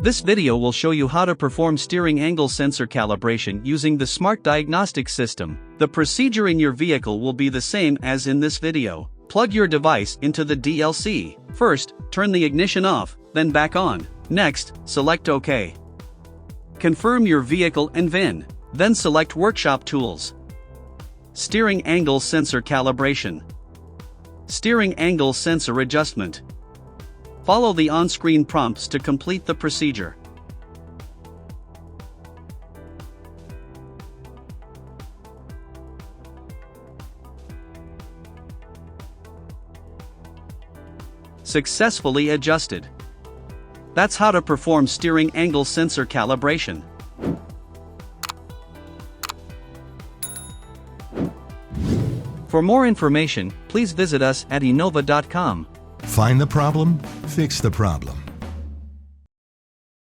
This video will show you how to perform steering angle sensor calibration using the Smart Diagnostic system. The procedure in your vehicle will be the same as in this video. Plug your device into the DLC. First, turn the ignition off, then back on. Next, select OK. Confirm your vehicle and VIN. Then select Workshop Tools. Steering Angle Sensor Calibration. Steering Angle Sensor Adjustment. Follow the on-screen prompts to complete the procedure. Successfully adjusted. That's how to perform steering angle sensor calibration. For more information, please visit us at Innova.com. Find the problem, fix the problem.